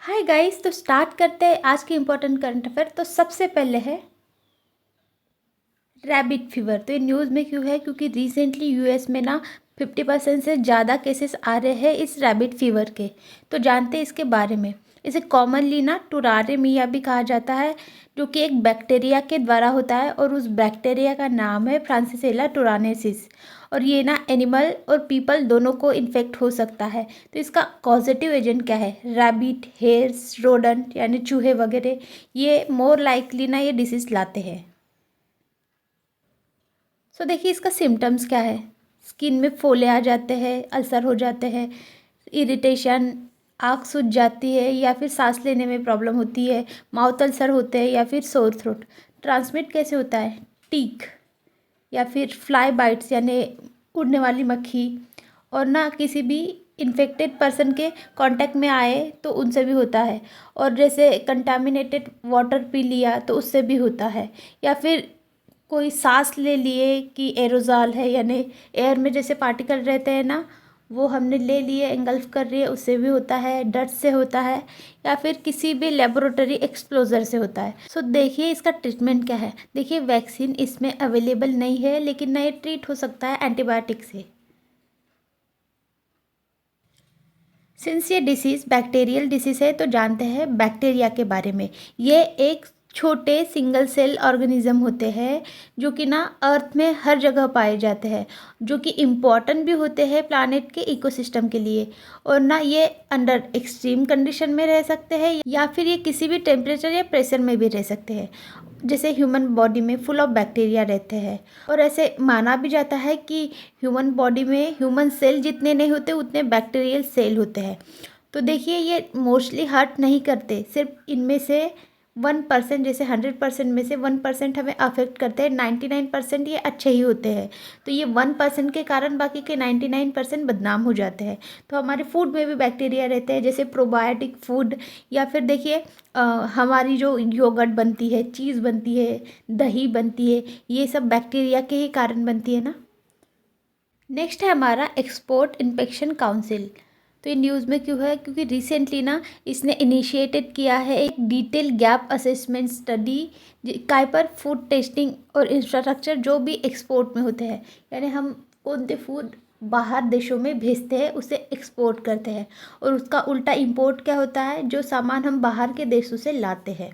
Hi guys, तो start करते हैं आज के इम्पोर्टेंट करंट अफेयर। तो सबसे पहले है रैबिट फीवर। तो ये न्यूज़ में क्यों है? क्योंकि रिसेंटली यूएस में ना 50% से ज़्यादा केसेस आ रहे हैं इस रैबिट फीवर के। तो जानते हैं इसके बारे में। इसे कॉमनली ना टुरारे मिया भी कहा जाता है, जो कि एक बैक्टीरिया के द्वारा होता है और उस बैक्टीरिया का नाम है फ्रांसिसेला टुरानेसिस। और ये ना एनिमल और पीपल दोनों को इन्फेक्ट हो सकता है। तो इसका कॉजेटिव एजेंट क्या है? रैबिट, हेयर्स, रोडेंट यानी चूहे वगैरह, ये मोर लाइकली ना ये डिसीज लाते हैं। सो देखिए इसका सिम्टम्स क्या है। स्किन में फोले आ जाते हैं, अल्सर हो जाते हैं, इरिटेशन, आँख सूज जाती है या फिर सांस लेने में प्रॉब्लम होती है, माउथ अल्सर होते हैं या फिर सोर थ्रोट। ट्रांसमिट कैसे होता है? टीक या फिर फ्लाई बाइट्स यानी उड़ने वाली मक्खी, और ना किसी भी इन्फेक्टेड पर्सन के कांटेक्ट में आए तो उनसे भी होता है। और जैसे कंटामिनेटेड वाटर पी लिया तो उससे भी होता है। या फिर कोई सांस ले लिए कि एरोज़ोल है यानी एयर में जैसे पार्टिकल रहते हैं ना, वो हमने ले लिए, एंगल्फ कर रही है, उससे भी होता है, डस्ट से होता है, या फिर किसी भी लेबोरेटरी एक्सप्लोजर से होता है। सो देखिए इसका ट्रीटमेंट क्या है। देखिए वैक्सीन इसमें अवेलेबल नहीं है, लेकिन ना ये ट्रीट हो सकता है एंटीबायोटिक से। सिंस ये डिसीज़ बैक्टीरियल डिसीज़ है तो जानते हैं बैक्टीरिया के बारे में। ये एक छोटे सिंगल सेल ऑर्गेनिज्म होते हैं जो कि ना अर्थ में हर जगह पाए जाते हैं, जो कि इम्पॉर्टेंट भी होते हैं प्लानेट के इकोसिस्टम के लिए। और ना ये अंडर एक्सट्रीम कंडीशन में रह सकते हैं या फिर ये किसी भी टेम्परेचर या प्रेशर में भी रह सकते हैं। जैसे ह्यूमन बॉडी में फुल ऑफ बैक्टीरिया रहते हैं। और ऐसे माना भी जाता है कि ह्यूमन बॉडी में ह्यूमन सेल जितने नहीं होते उतने बैक्टीरियल सेल होते हैं। तो देखिए ये मोस्टली हर्ट नहीं करते, सिर्फ इनमें से 1%, जैसे 100% में से 1% हमें अफेक्ट करते हैं, 99% ये अच्छे ही होते हैं। तो ये 1% के कारण बाकी के 99% बदनाम हो जाते हैं। तो हमारे फूड में भी बैक्टीरिया रहते हैं, जैसे प्रोबायोटिक फूड, या फिर देखिए हमारी जो योगर्ट बनती है, चीज़ बनती है, दही बनती है, ये सब बैक्टीरिया के ही कारण बनती है ना। नेक्स्ट है हमारा एक्सपोर्ट इंस्पेक्शन काउंसिल। तो ये न्यूज़ में क्यों है? क्योंकि रिसेंटली ना इसने इनिशिएटेड किया है एक डिटेल गैप असेसमेंट स्टडी काय पर फूड टेस्टिंग और इंफ्रास्ट्रक्चर जो भी एक्सपोर्ट में होते हैं, यानी हम कौन से फूड बाहर देशों में भेजते हैं उसे एक्सपोर्ट करते हैं, और उसका उल्टा इंपोर्ट क्या होता है, जो सामान हम बाहर के देशों से लाते हैं।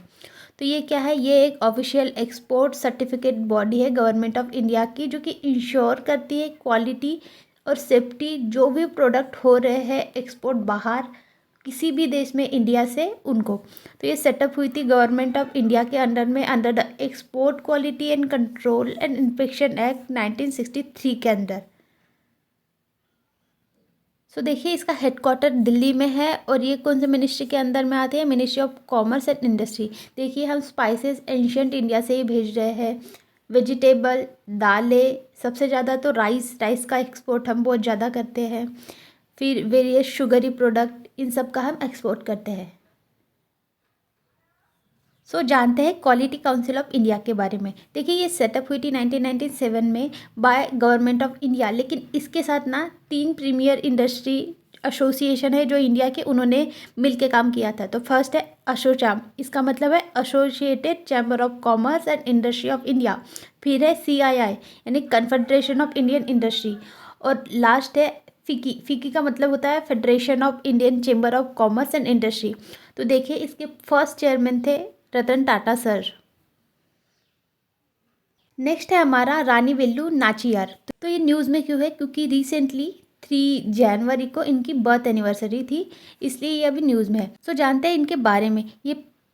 तो ये क्या है? ये एक ऑफिशियल एक्सपोर्ट सर्टिफिकेट बॉडी है गवर्नमेंट ऑफ इंडिया की, जो कि इंश्योर करती है क्वालिटी और सेफ्टी जो भी प्रोडक्ट हो रहे हैं एक्सपोर्ट बाहर किसी भी देश में इंडिया से उनको। तो ये सेटअप हुई थी गवर्नमेंट ऑफ इंडिया के अंडर में, under the export quality and control and inspection act 1963 के अंदर। सो देखिए इसका हेडक्वार्टर दिल्ली में है, और ये कौन से मिनिस्ट्री के अंदर में आते हैं? Ministry of commerce and industry. देखिए हम स्पाइसेस एंशियंट इंडिया से ही भेज रहे हैं, वेजिटेबल, दालें, सबसे ज़्यादा तो राइस का एक्सपोर्ट हम बहुत ज़्यादा करते हैं, फिर वेरियस शुगरी प्रोडक्ट, इन सब का हम एक्सपोर्ट करते हैं। जानते हैं क्वालिटी काउंसिल ऑफ इंडिया के बारे में। देखिए ये सेटअप हुई थी 1997 में बाय गवर्नमेंट ऑफ इंडिया, लेकिन इसके साथ ना 3 प्रीमियर इंडस्ट्री एसोसिएशन है जो इंडिया के, उन्होंने मिल के काम किया था। तो फर्स्ट है एसोचैम, इसका मतलब है associated chamber of commerce and industry of India. फिर है CII यानी कन्फेडरेशन ऑफ इंडियन इंडस्ट्री। और लास्ट है फिकी। फिकी का मतलब होता है federation of Indian chamber of commerce and industry. तो देखिए इसके फर्स्ट चेयरमैन थे रतन टाटा सर। नेक्स्ट है हमारा रानी वेलु नाचियार। तो ये न्यूज़ में क्यों है? क्योंकि रिसेंटली 3 जनवरी को इनकी बर्थ एनिवर्सरी थी, इसलिए ये अभी न्यूज़ में है। जानते हैं इनके बारे में। ये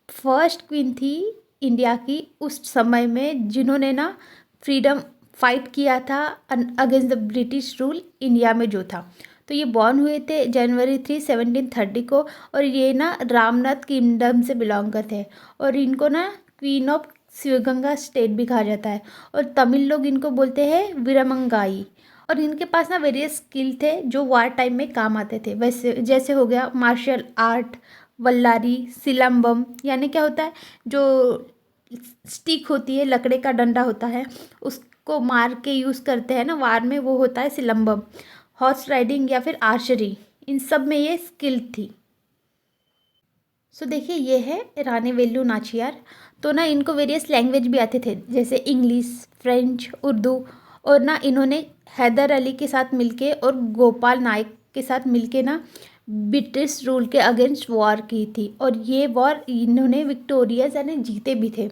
फर्स्ट क्वीन थी इंडिया की उस समय में, जिन्होंने ना फ्रीडम फाइट किया था against the British rule India में जो था। तो ये बॉर्न हुए थे जनवरी 3, 1730 को, और ये ना रामनाथ किंगडम से बिलोंग करते हैं, और इनको ना क्वीन ऑफ शिवगंगा स्टेट भी कहा जाता है, और तमिल लोग इनको बोलते हैं वीरमंगाई। और इनके पास ना वेरियस स्किल थे जो वार टाइम में काम आते थे, वैसे जैसे हो गया मार्शल आर्ट, वल्लारी, सिलम्बम, यानी क्या होता है, जो स्टिक होती है, लकड़े का डंडा होता है, उसको मार के यूज़ करते हैं ना वार में, वो होता है सिलम्बम। हॉर्स राइडिंग या फिर आर्चरी, इन सब में ये स्किल थी। सो देखिए ये है रानी वेलु नाचियार। तो ना इनको वेरियस लैंग्वेज भी आते थे, जैसे इंग्लिश, फ्रेंच, उर्दू। और ना इन्होंने हैदर अली के साथ मिलके और गोपाल नायक के साथ मिलके ना ब्रिटिश रूल के अगेंस्ट वॉर की थी, और ये वॉर इन्होंने विक्टोरियस यानी जीते भी थे।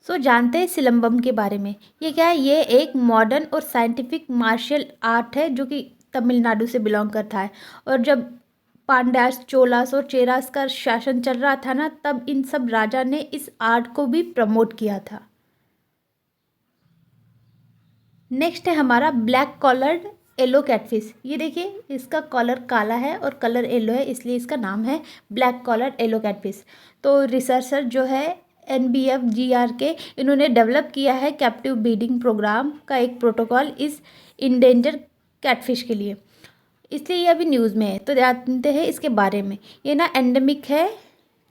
सो जानते हैं सिलम्बम के बारे में। ये क्या है? ये एक मॉडर्न और साइंटिफिक मार्शल आर्ट है जो कि तमिलनाडु से बिलोंग करता है। और जब पांड्यास, चोलास और चेरास का शासन चल रहा था ना, तब इन सब राजा ने इस आर्ट को भी प्रमोट किया था। नेक्स्ट है हमारा ब्लैक कॉलर्ड येलो कैटफिश। ये देखिए इसका कॉलर काला है और कलर येलो है, इसलिए इसका नाम है ब्लैक कॉलर येलो कैटफिश। तो रिसर्चर जो है NBFGR के, इन्होंने डेवलप किया है कैप्टिव ब्रीडिंग प्रोग्राम का एक प्रोटोकॉल इस इंडेंजर कैटफिश के लिए, इसलिए ये अभी न्यूज़ में है। तो जानते हैं इसके बारे में। ये ना एंडेमिक है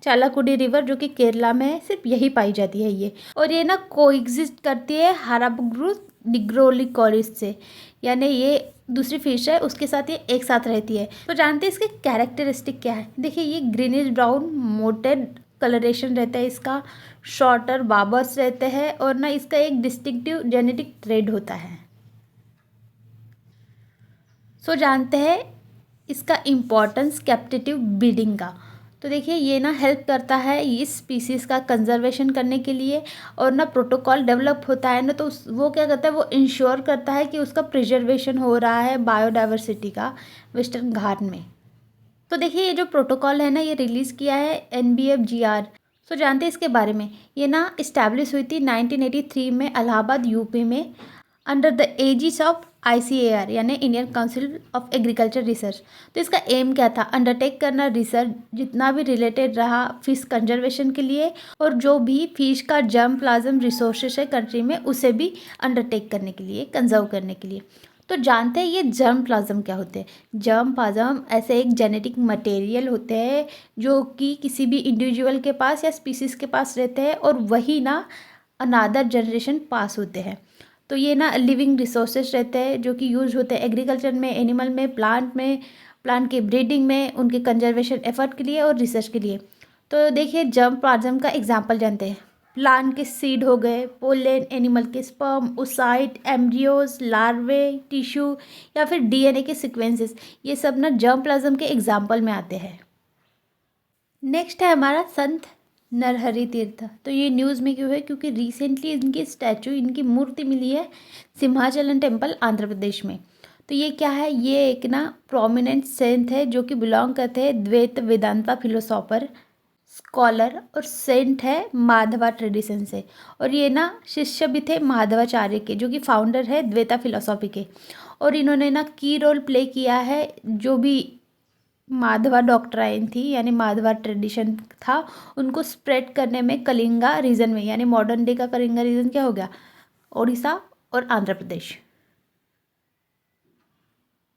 चालाकुडी रिवर, जो कि केरला में है, सिर्फ यही पाई जाती है ये। और ये ना कोएग्जिस्ट करती है हाराबग्रुस निग्रोलिकोरिस से, यानी ये दूसरी फिश है उसके साथ ये एक साथ रहती है। तो जानते हैं इसके कैरेक्टरिस्टिक क्या है? देखिए ये ग्रीनिश ब्राउन मोटेड कलरेशन रहता है इसका, शॉर्टर बाबर्स रहते हैं, और ना इसका एक डिस्टिंक्टिव जेनेटिक ट्रेड होता है। सो जानते हैं इसका इम्पोर्टेंस कैप्टिव ब्रीडिंग का। तो देखिए ये ना हेल्प करता है इस स्पीसीज़ का कंजर्वेशन करने के लिए, और ना प्रोटोकॉल डेवलप होता है ना, तो वो क्या करता है, वो इंश्योर करता है कि उसका प्रिजर्वेशन हो रहा है बायोडाइवर्सिटी का वेस्टर्न घाट में। तो देखिए ये जो प्रोटोकॉल है ना, ये रिलीज़ किया है NBFGR। सो जानते हैं इसके बारे में। ये ना इस्टेब्लिश हुई थी 1983 में इलाहाबाद यूपी में, under the aegis of ICAR यानी Indian council of agriculture research. तो इसका एम क्या था? अंडरटेक करना रिसर्च जितना भी रिलेटेड रहा फिश कंजर्वेशन के लिए, और जो भी फिश का जर्म प्लाज्म रिसोर्सेज है कंट्री में, उसे भी अंडरटेक करने के लिए, कंजर्व करने के लिए। तो जानते हैं ये जर्म प्लाज्म क्या होते हैं? जर्म प्लाज्म ऐसे एक जेनेटिक मटेरियल होते हैं जो कि किसी भी इंडिविजुअल के पास या स्पीसीज़ के पास रहते हैं, और वही ना अनादर जनरेशन पास होते हैं। तो ये ना लिविंग रिसोर्सेज रहते हैं जो कि यूज होते हैं एग्रीकल्चर में, एनिमल में, प्लांट के ब्रीडिंग में, उनके कंजर्वेशन एफर्ट के लिए और रिसर्च के लिए। तो देखिए जर्म प्लाज्म का एग्जांपल जानते हैं। प्लांट के सीड हो गए, पोलेन, एनिमल के स्पर्म, ओसाइट, एम्ब्रियोज, लार्वे, टिश्यू, या फिर DNA के सीक्वेंसेस, ये सब ना जर्म प्लाज्म के एग्जाम्पल में आते हैं। नेक्स्ट है हमारा संत नरहरि तीर्थ। तो ये न्यूज़ में क्यों है? क्योंकि रिसेंटली इनकी स्टैचू, इनकी मूर्ति मिली है सिंहाचलन टेम्पल आंध्र प्रदेश में। तो ये क्या है? ये एक ना प्रोमिनेंट सेंट है जो कि बिलोंग करते हैं द्वैत वेदांता फिलोसॉफर, स्कॉलर और सेंट है माधवा ट्रेडिशन से। और ये ना शिष्य भी थे माधवाचार्य के, जो कि फाउंडर है द्वैता फिलोसॉफी के। और इन्होंने ना की रोल प्ले किया है जो भी माधवा डॉक्ट्राइन थी, यानी माधवा ट्रेडिशन था, उनको स्प्रेड करने में कलिंगा रीजन में, यानी मॉडर्न डे का कलिंगा रीजन क्या हो गया? उड़ीसा और आंध्र प्रदेश।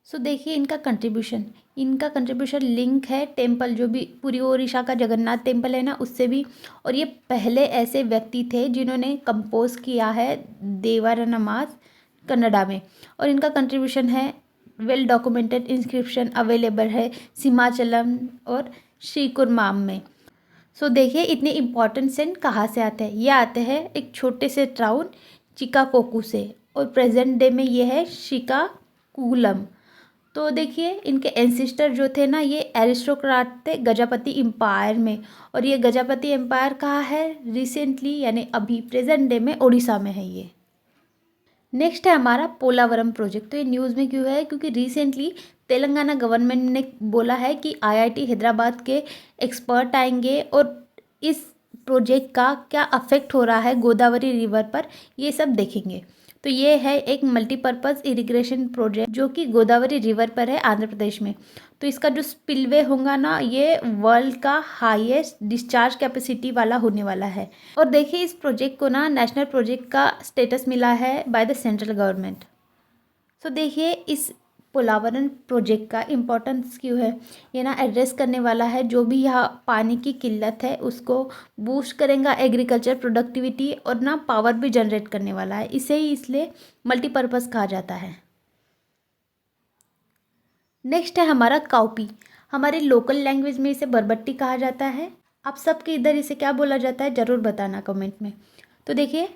सो देखिए इनका कंट्रीब्यूशन लिंक है टेम्पल, जो भी पूरी ओडिशा का जगन्नाथ टेम्पल है ना, उससे भी। और ये पहले ऐसे व्यक्ति थे जिन्होंने कंपोज किया है देवरनमास कन्नडा में, और इनका कंट्रीब्यूशन है वेल डॉक्यूमेंटेड, इंस्क्रिप्शन अवेलेबल है सिमाचलम और श्रीकुरमाम में। सो देखिए इतने इम्पॉर्टेंट सेंट कहाँ से आते हैं? ये आते हैं एक छोटे से टाउन चिकाकोकू से, और प्रेजेंट डे में ये है श्रीकाकुलम। तो देखिए इनके एंसिस्टर जो थे ना, ये एरिस्टोक्राट थे गजपति एम्पायर में। और ये गजपति एम्पायर कहाँ है? रिसेंटली यानी अभी प्रेजेंट डे में उड़ीसा में है ये। नेक्स्ट है हमारा पोलावरम प्रोजेक्ट। तो ये न्यूज़ में क्यों है? क्योंकि रिसेंटली तेलंगाना गवर्नमेंट ने बोला है कि IIT हैदराबाद के एक्सपर्ट आएंगे, और इस प्रोजेक्ट का क्या अफेक्ट हो रहा है गोदावरी रिवर पर, ये सब देखेंगे। तो ये है एक मल्टीपर्पज़ इरिगेशन प्रोजेक्ट जो कि गोदावरी रिवर पर है आंध्र प्रदेश में। तो इसका जो स्पिलवे होगा ना, ये वर्ल्ड का हाईएस्ट डिस्चार्ज कैपेसिटी वाला होने वाला है। और देखिए इस प्रोजेक्ट को ना नेशनल प्रोजेक्ट का स्टेटस मिला है बाय द सेंट्रल गवर्नमेंट। तो देखिए इस पोलावरम प्रोजेक्ट का इम्पोर्टेंस क्यों है? ये ना एड्रेस करने वाला है जो भी यहाँ पानी की किल्लत है उसको बूस्ट करेगा, एग्रीकल्चर प्रोडक्टिविटी, और ना पावर भी जनरेट करने वाला है। इसे ही इसलिए मल्टीपर्पज़ कहा जाता है। नेक्स्ट है हमारा काउपी। हमारे लोकल लैंग्वेज में इसे बरबट्टी कहा जाता है। आप सबके इधर इसे क्या बोला जाता है ज़रूर बताना कमेंट में। तो देखिए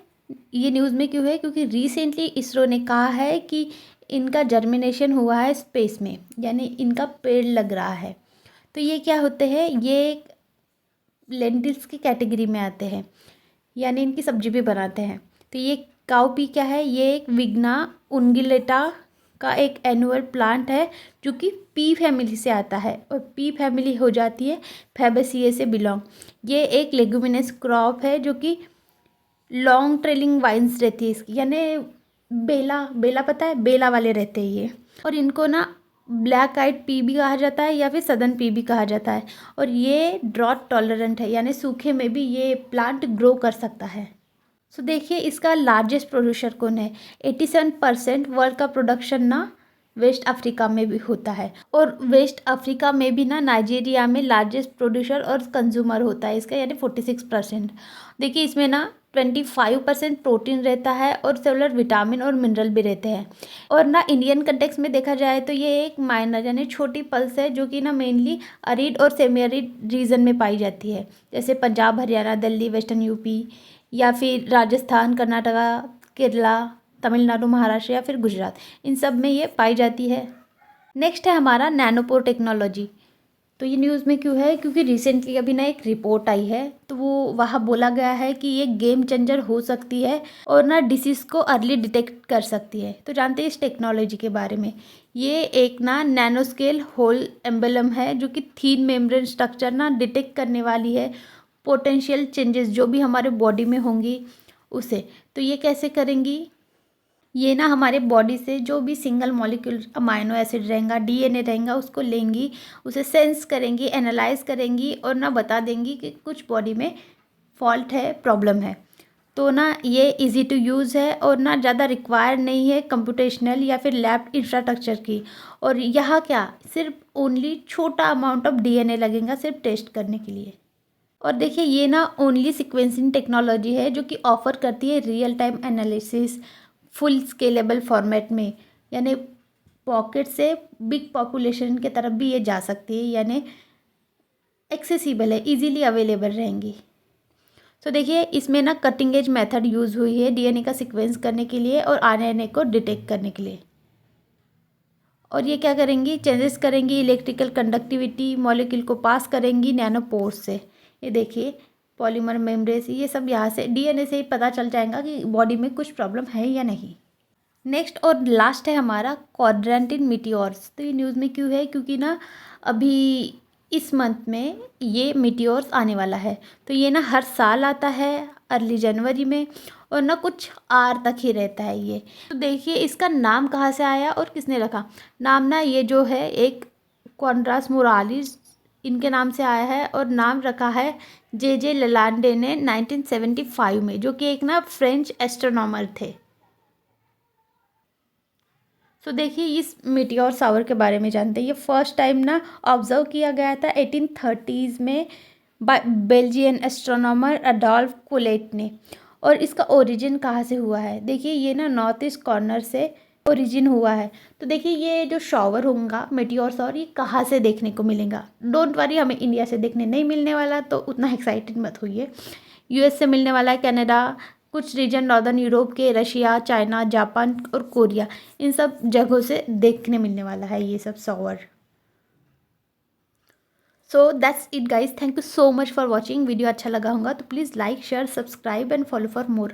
ये न्यूज़ में क्यों है, क्योंकि रिसेंटली इसरो ने कहा है कि इनका जर्मिनेशन हुआ है स्पेस में, यानी इनका पेड़ लग रहा है। तो ये क्या होते हैं, ये लेंटिल्स की कैटेगरी में आते हैं, यानी इनकी सब्जी भी बनाते हैं। तो ये काउपी क्या है, ये एक विग्ना उंगिलेटा का एक एनुअल प्लांट है जो कि पी फैमिली से आता है, और पी फैमिली हो जाती है फैबेसिए से बिलोंग। ये एक लेगुमिनस क्रॉप है जो कि लॉन्ग ट्रेलिंग वाइन्स रहती है इसकी, यानी बेला बेला पता है, बेला वाले रहते हैं ये। और इनको ना ब्लैक आइड पी भी कहा जाता है या फिर सदर्न पी भी कहा जाता है। और ये ड्रॉट टॉलरेंट है, यानी सूखे में भी ये प्लांट ग्रो कर सकता है। सो देखिए इसका लार्जेस्ट प्रोड्यूसर कौन है। 87% वर्ल्ड का प्रोडक्शन ना वेस्ट अफ्रीका में भी होता है, और वेस्ट अफ्रीका में भी ना नाइजीरिया में लार्जेस्ट प्रोड्यूसर और कंज्यूमर होता है इसका, यानी 46%। देखिए इसमें ना 25% प्रोटीन रहता है और सेलुलर विटामिन और मिनरल भी रहते हैं। और ना इंडियन कंटेक्स में देखा जाए तो ये एक माइनर यानी छोटी पल्स है जो कि ना मेनली अरिड और सेमी अरिड रीजन में पाई जाती है, जैसे पंजाब, हरियाणा, दिल्ली, वेस्टर्न यूपी, या फिर राजस्थान, कर्नाटका, केरला, तमिलनाडु, महाराष्ट्र या फिर गुजरात, इन सब में ये पाई जाती है। नेक्स्ट है हमारा नैनोपोर टेक्नोलॉजी। तो ये न्यूज़ में क्यों है, क्योंकि रिसेंटली अभी ना एक रिपोर्ट आई है, तो वो वहाँ बोला गया है कि ये गेम चेंजर हो सकती है और ना डिसीज़ को अर्ली डिटेक्ट कर सकती है। तो जानते हैं इस टेक्नोलॉजी के बारे में। ये एक ना नैनो स्केल होल एम्बलम है जो कि थीन मेम्ब्रेन स्ट्रक्चर ना डिटेक्ट करने वाली है पोटेंशियल चेंजेस जो भी हमारे बॉडी में होंगी उसे। तो ये कैसे करेंगी, ये ना हमारे बॉडी से जो भी सिंगल मॉलिक्यूल अमाइनो एसिड रहेगा, डीएनए रहेगा, उसको लेंगी, उसे सेंस करेंगी, एनालाइज करेंगी और ना बता देंगी कि कुछ बॉडी में फॉल्ट है, प्रॉब्लम है। तो ना ये इजी टू यूज़ है और ना ज़्यादा रिक्वायर नहीं है कंप्यूटेशनल या फिर लैब इंफ्रास्ट्रक्चर की। और यहाँ क्या सिर्फ ओनली छोटा अमाउंट ऑफ डीएनए लगेगा सिर्फ टेस्ट करने के लिए। और देखिए ये ना ओनली सिक्वेंसिंग टेक्नोलॉजी है जो कि ऑफ़र करती है real time analysis full scalable format में, यानी पॉकेट से बिग पॉपुलेशन के तरफ भी ये जा सकती है, यानी एक्सेसिबल है, इजीली अवेलेबल रहेंगी। तो देखिए इसमें ना कटिंग एज मेथड यूज़ हुई है डीएनए का सीक्वेंस करने के लिए और आरएनए को डिटेक्ट करने के लिए। और ये क्या करेंगी, चेंजेस करेंगी इलेक्ट्रिकल कंडक्टिविटी मॉलिक्यूल को पास करेंगी नैनोपोर्स से। ये देखिए पॉलीमर मेम्ब्रेन, ये सब यहाँ से डीएनए से ही पता चल जाएगा कि बॉडी में कुछ प्रॉब्लम है या नहीं। नेक्स्ट और लास्ट है हमारा क्वाड्रेंटिन मीटियोर्स। तो ये न्यूज़ में क्यों है, क्योंकि ना अभी इस मंथ में ये मीटियोर्स आने वाला है। तो ये ना हर साल आता है अर्ली जनवरी में, और ना कुछ आर तक ही रहता है ये। तो देखिए इसका नाम कहाँ से आया और किसने रखा। नाम ना ये जो है एक क्वाड्रास मोरालिस इनके नाम से आया है, और नाम रखा है जे ललांडे ने 1975 में, जो कि एक ना फ्रेंच एस्ट्रोनॉमर थे। तो देखिए इस मीटियोर शावर के बारे में जानते हैं। ये फर्स्ट टाइम ना ऑब्जर्व किया गया था 1830s में by Belgian astronomer Adolf Collet ने। और इसका ओरिजिन कहाँ से हुआ है, देखिए ये ना नॉर्थ ईस्ट कॉर्नर से ओरिजिन हुआ है। तो देखिए ये जो शॉवर होगा मीटियोर शॉवर, ये कहाँ से देखने को मिलेगा। डोंट वरी, हमें इंडिया से देखने नहीं मिलने वाला, तो उतना एक्साइटेड मत होइए। यूएस से मिलने वाला है, कनाडा, कुछ रीजन नॉर्दर्न यूरोप के, रशिया, चाइना, जापान और कोरिया, इन सब जगहों से देखने मिलने वाला है ये सब shower. So that's it guys, thank you so much for watching. Video अच्छा लगा होगा तो please like share subscribe and follow for more.